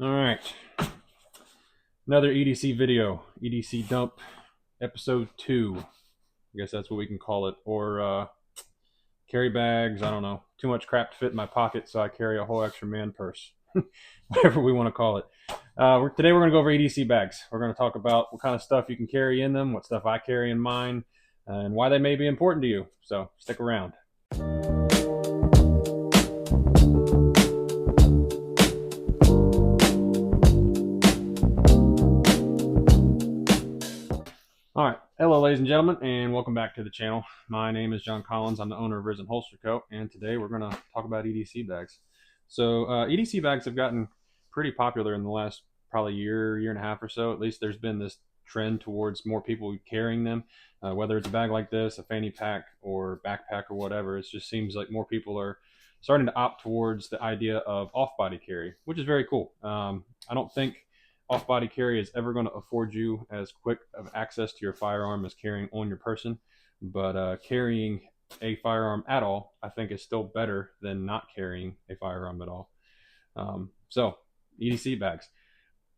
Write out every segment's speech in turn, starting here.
All right, another EDC video, EDC Dump, episode 2. I guess that's what we can call it, or carry bags. I don't know. Too much crap to fit in my pocket, so I carry a whole extra man purse. Whatever we want to call it. Today we're going to go over EDC bags. We're going to talk about what kind of stuff you can carry in them, what stuff I carry in mine, and why they may be important to you. So stick around. All right, hello ladies and gentlemen, and welcome back to the channel. My name is John Collins. I'm the owner of Risen Holster Co., and today we're going to talk about EDC bags. So EDC bags have gotten pretty popular in the last probably year and a half or so. At least there's been this trend towards more people carrying them, whether it's a bag like this, a fanny pack, or backpack, or whatever. It just seems like more people are starting to opt towards the idea of off-body carry, which is very cool. I don't think off-body carry is ever going to afford you as quick of access to your firearm as carrying on your person, but carrying a firearm at all, I think, is still better than not carrying a firearm at all. So EDC bags,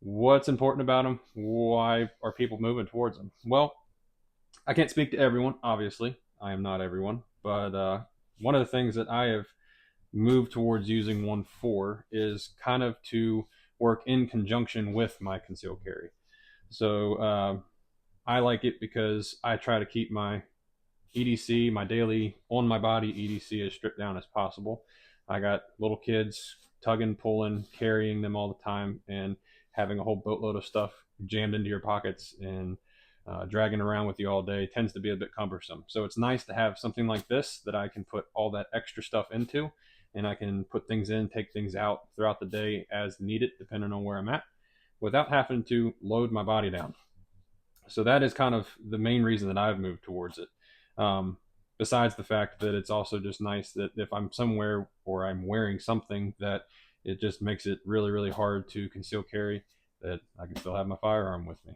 what's important about them? Why are people moving towards them? Well, I can't speak to everyone, obviously. I am not everyone, but one of the things that I have moved towards using one for is kind of to work in conjunction with my concealed carry. So I like it because I try to keep my EDC, my daily on my body EDC, as stripped down as possible. I got little kids tugging, pulling, carrying them all the time, and having a whole boatload of stuff jammed into your pockets and dragging around with you all day tends to be a bit cumbersome. So it's nice to have something like this that I can put all that extra stuff into, and I can put things in, take things out throughout the day as needed, depending on where I'm at, without having to load my body down. So that is kind of the main reason that I've moved towards it. Besides the fact that it's also just nice that if I'm somewhere or I'm wearing something that it just makes it really, really hard to conceal carry, that I can still have my firearm with me.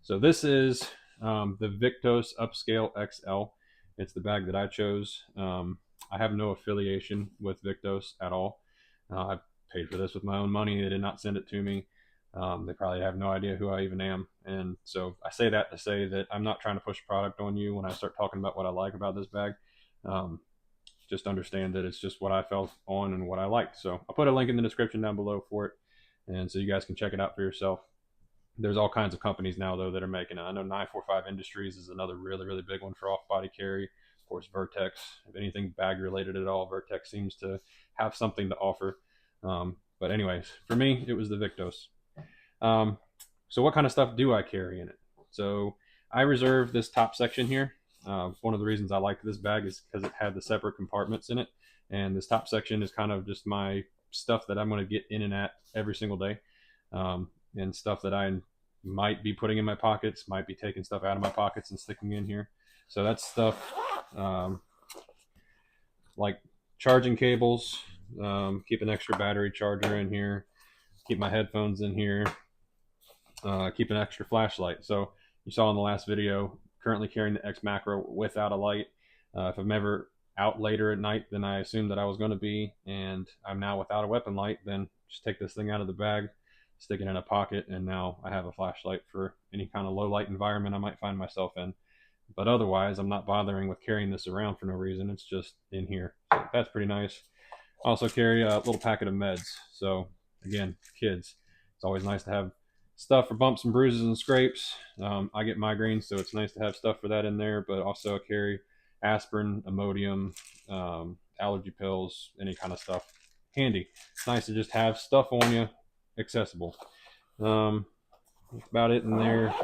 So this is the Victos Upscale XL. It's the bag that I chose. I have no affiliation with Victos at all. I paid for this with my own money. They did not send it to me. They probably have no idea who I even am. And so I say that to say that I'm not trying to push product on you when I start talking about what I like about this bag. Just understand that it's just what I felt on and what I liked. So I'll put a link in the description down below for it, and so you guys can check it out for yourself. There's all kinds of companies now, though, that are making it. I know 945 Industries is another really, really big one for off-body carry. Of course, Vertex, if anything bag related at all, Vertex seems to have something to offer. But anyways, for me, it was the Victos. So what kind of stuff do I carry in it? So I reserved this top section here. One of the reasons I liked this bag is because it had the separate compartments in it. And this top section is kind of just my stuff that I'm going to get in and at every single day. And stuff that I might be putting in my pockets, might be taking stuff out of my pockets and sticking in here. So that's stuff like charging cables, keep an extra battery charger in here, keep my headphones in here, keep an extra flashlight. So you saw in the last video, currently carrying the X Macro without a light. If I'm ever out later at night than I assumed that I was going to be, and I'm now without a weapon light, then just take this thing out of the bag, stick it in a pocket, and now I have a flashlight for any kind of low light environment I might find myself in. But otherwise, I'm not bothering with carrying this around for no reason. It's just in here. So that's pretty nice. I also carry a little packet of meds. So again, kids, it's always nice to have stuff for bumps and bruises and scrapes. I get migraines, so it's nice to have stuff for that in there, but also I carry aspirin, Imodium, allergy pills, any kind of stuff handy. It's nice to just have stuff on you, accessible. About it in there.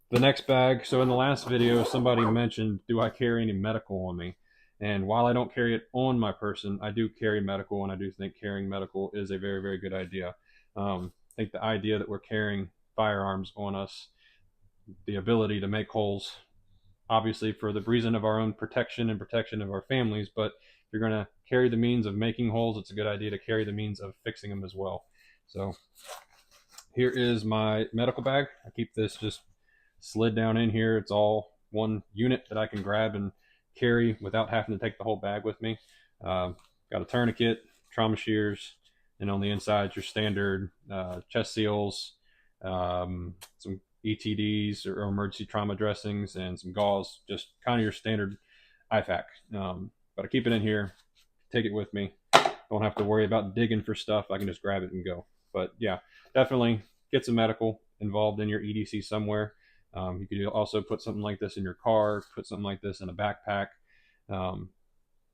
The next bag. So in the last video, somebody mentioned, do I carry any medical on me? And while I don't carry it on my person, I do carry medical, and I do think carrying medical is a very, very good idea. I think the idea that we're carrying firearms on us, the ability to make holes, obviously for the reason of our own protection and protection of our families, but if you're going to carry the means of making holes, it's a good idea to carry the means of fixing them as well. So here is my medical bag. I keep this just slid down in here. It's all one unit that I can grab and carry without having to take the whole bag with me. Got a tourniquet, trauma shears, and on the inside your standard chest seals, some ETDs or emergency trauma dressings, and some gauze, just kind of your standard IFAC. But I keep it in here, take it with me. Don't have to worry about digging for stuff. I can just grab it and go. But yeah, definitely get some medical involved in your EDC somewhere. You could also put something like this in your car, put something like this in a backpack. Um,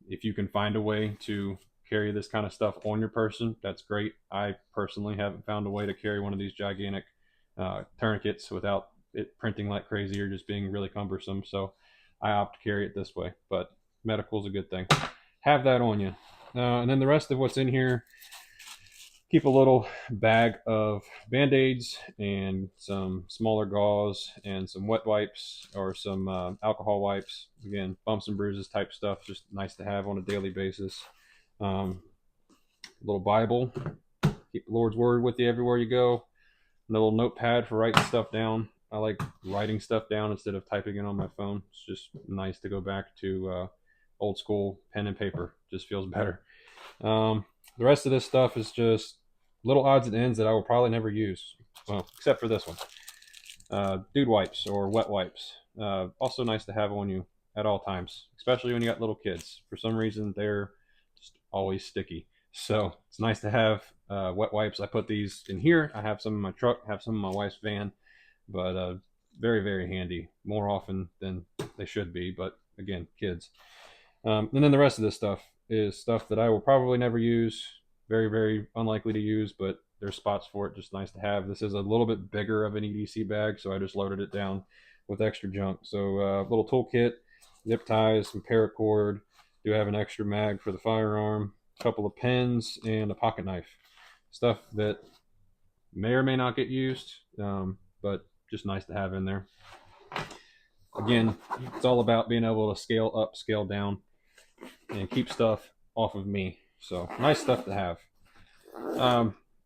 if you can find a way to carry this kind of stuff on your person, that's great. I personally haven't found a way to carry one of these gigantic tourniquets without it printing like crazy or just being really cumbersome. So I opt to carry it this way. But medical is a good thing. Have that on you. And then the rest of what's in here, keep a little bag of Band-Aids and some smaller gauze and some wet wipes or some alcohol wipes. Again, bumps and bruises type stuff, just nice to have on a daily basis. A little Bible, keep the Lord's Word with you everywhere you go. And a little notepad for writing stuff down. I like writing stuff down instead of typing it on my phone. It's just nice to go back to old school pen and paper. Just feels better. The rest of this stuff is just little odds and ends that I will probably never use. Well, except for this one. Dude wipes or wet wipes. Also nice to have on you at all times, especially when you got little kids. For some reason, they're just always sticky. So it's nice to have wet wipes. I put these in here. I have some in my truck, have some in my wife's van, but very, very handy, more often than they should be. But again, kids. And then the rest of this stuff is stuff that I will probably never use. Very, very unlikely to use, but there's spots for it. Just nice to have. This is a little bit bigger of an EDC bag, so I just loaded it down with extra junk. So little toolkit, zip ties, some paracord. Do have an extra mag for the firearm, a couple of pens, and a pocket knife. Stuff that may or may not get used, but just nice to have in there. Again, it's all about being able to scale up, scale down, and keep stuff off of me. So nice stuff to have.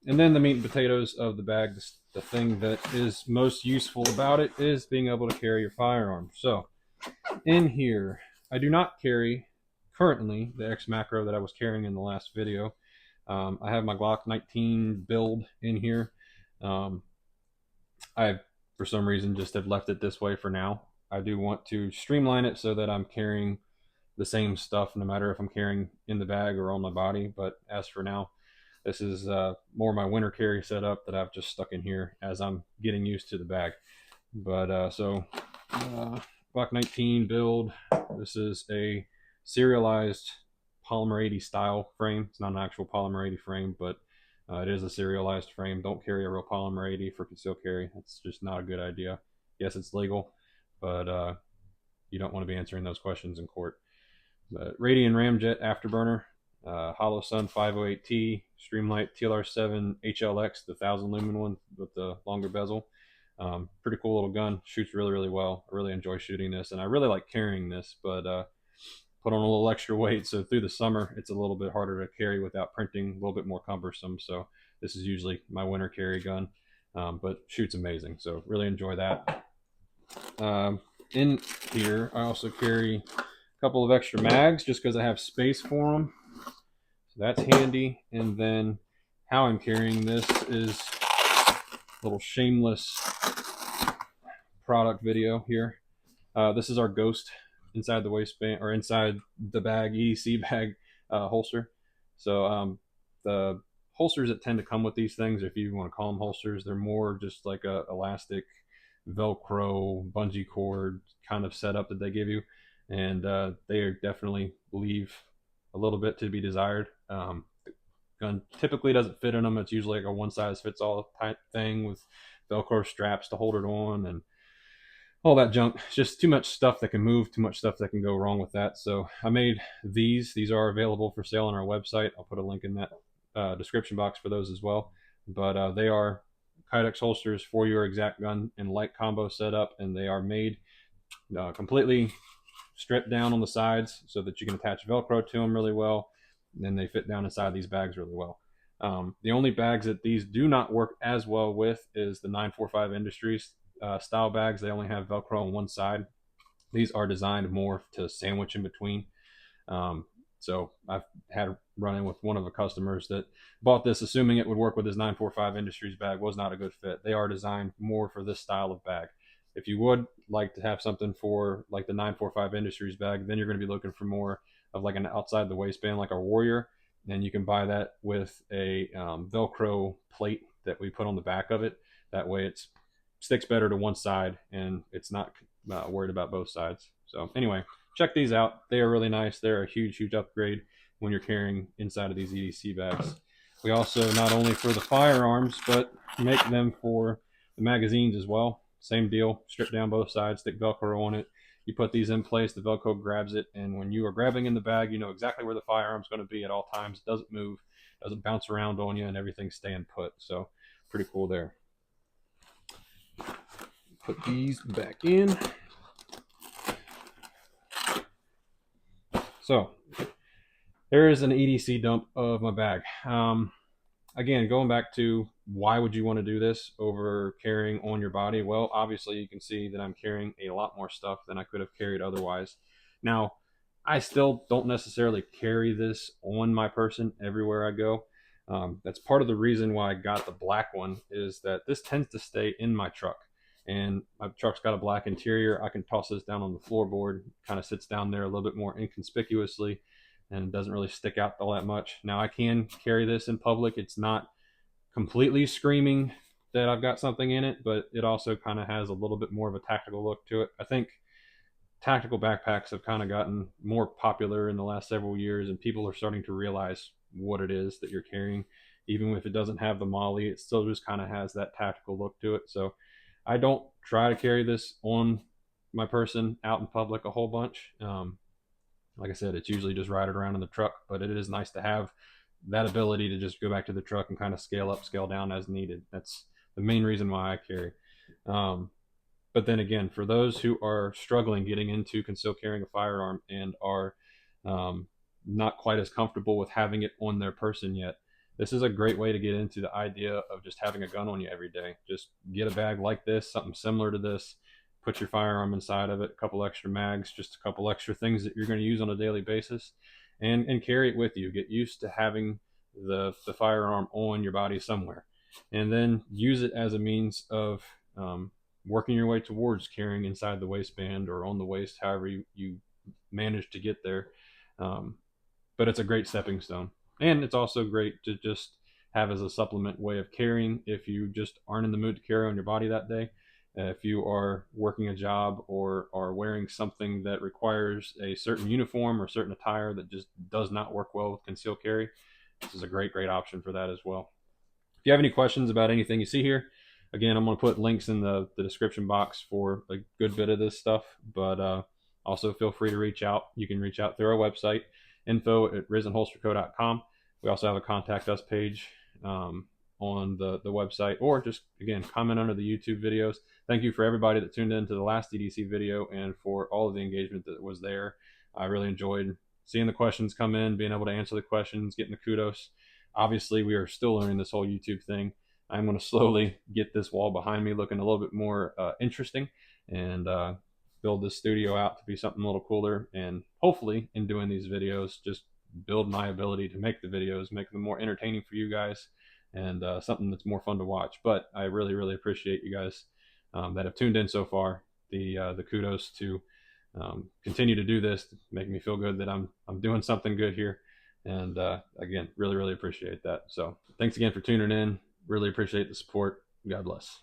And then the meat and potatoes of the bag, the thing that is most useful about it is being able to carry your firearm. So in here, I do not carry currently the X macro that I was carrying in the last video. I have my Glock 19 build in here. I, for some reason, just have left it this way for now. I do want to streamline it so that I'm carrying the same stuff no matter if I'm carrying in the bag or on my body. But as for now, this is more my winter carry setup that I've just stuck in here as I'm getting used to the bag. But Glock 19 build. This is a serialized polymer 80 style frame. It's not an actual polymer 80 frame, but it is a serialized frame. Don't carry a real polymer 80 for concealed carry. That's just not a good idea. Yes, it's legal, but you don't want to be answering those questions in court. But Radian Ramjet Afterburner, Hollow Sun 508T, Streamlight TLR7 HLX, the 1000 lumen one with the longer bezel. Pretty cool little gun. Shoots really, really well. I really enjoy shooting this, and I really like carrying this, but put on a little extra weight, so through the summer it's a little bit harder to carry without printing, a little bit more cumbersome. So this is usually my winter carry gun, but shoots amazing, so really enjoy that. In here I also carry a couple of extra mags just because I have space for them, so that's handy. And then how I'm carrying this is a little shameless product video here. This is our Ghost inside the waistband or inside the bag EDC bag holster. So the holsters that tend to come with these things, if you want to call them holsters, they're more just like a elastic Velcro bungee cord kind of setup that they give you, and they definitely leave a little bit to be desired. The gun typically doesn't fit in them. It's usually like a one size fits all type thing with Velcro straps to hold it on and all that junk. It's just too much stuff that can move, too much stuff that can go wrong with that. So I made these. These are available for sale on our website. I'll put a link in that description box for those as well. But they are Kydex holsters for your exact gun and light combo setup, and they are made completely stripped down on the sides so that you can attach Velcro to them really well. And then they fit down inside these bags really well. The only bags that these do not work as well with is the 945 Industries style bags. They only have Velcro on one side. These are designed more to sandwich in between. So I've had a run in with one of the customers that bought this assuming it would work with his 945 Industries bag. Was not a good fit. They are designed more for this style of bag. If you would like to have something for like the 945 Industries bag, then you're going to be looking for more of like an outside the waistband, like a Warrior. And you can buy that with a Velcro plate that we put on the back of it. That way it sticks better to one side and it's not worried about both sides. So anyway, check these out. They are really nice. They're a huge, huge upgrade when you're carrying inside of these EDC bags. We also, not only for the firearms, but make them for the magazines as well. Same deal, strip down both sides, stick Velcro on it. You put these in place, the Velcro grabs it, and when you are grabbing in the bag, you know exactly where the firearm's going to be at all times. It doesn't move, doesn't bounce around on you, and everything's staying put. So pretty cool there. Put these back in. So there is an EDC dump of my bag. Again, going back to why would you want to do this over carrying on your body? Well, obviously you can see that I'm carrying a lot more stuff than I could have carried otherwise. Now, I still don't necessarily carry this on my person everywhere I go. That's part of the reason why I got the black one, is that this tends to stay in my truck. And my truck's got a black interior. I can toss this down on the floorboard, kind of sits down there a little bit more inconspicuously, and it doesn't really stick out all that much. Now I can carry this in public. It's not completely screaming that I've got something in it, but it also kind of has a little bit more of a tactical look to it. I think tactical backpacks have kind of gotten more popular in the last several years, and people are starting to realize what it is that you're carrying. Even if it doesn't have the MOLLE, it still just kind of has that tactical look to it. So I don't try to carry this on my person out in public a whole bunch. Like I said, it's usually just ride it around in the truck, but it is nice to have that ability to just go back to the truck and kind of scale up, scale down as needed. That's the main reason why I carry. But then again, for those who are struggling getting into concealed carrying a firearm and are not quite as comfortable with having it on their person yet, this is a great way to get into the idea of just having a gun on you every day. Just get a bag like this, something similar to this, put your firearm inside of it, a couple extra mags, just a couple extra things that you're going to use on a daily basis, and carry it with you. Get used to having the firearm on your body somewhere, and then use it as a means of working your way towards carrying inside the waistband or on the waist, however you manage to get there. But it's a great stepping stone, and it's also great to just have as a supplement way of carrying if you just aren't in the mood to carry on your body that day. If you are working a job or are wearing something that requires a certain uniform or certain attire that just does not work well with concealed carry, this is a great, great option for that as well. If you have any questions about anything you see here, again, I'm going to put links in the description box for a good bit of this stuff, but also feel free to reach out. You can reach out through our website, info@risenholsterco.com. We also have a contact us page on the website, or just, again, comment under the YouTube videos. Thank you for everybody that tuned in to the last EDC video and for all of the engagement that was there. I really enjoyed seeing the questions come in, being able to answer the questions, getting the kudos. Obviously, we are still learning this whole YouTube thing. I'm going to slowly get this wall behind me looking a little bit more interesting, and build this studio out to be something a little cooler, and hopefully in doing these videos just build my ability to make the videos, make them more entertaining for you guys, and something that's more fun to watch. But I really, really appreciate you guys that have tuned in so far. The kudos to continue to do this, make me feel good that I'm doing something good here, and again, really, really appreciate that. So thanks again for tuning in. Really appreciate the support. God bless.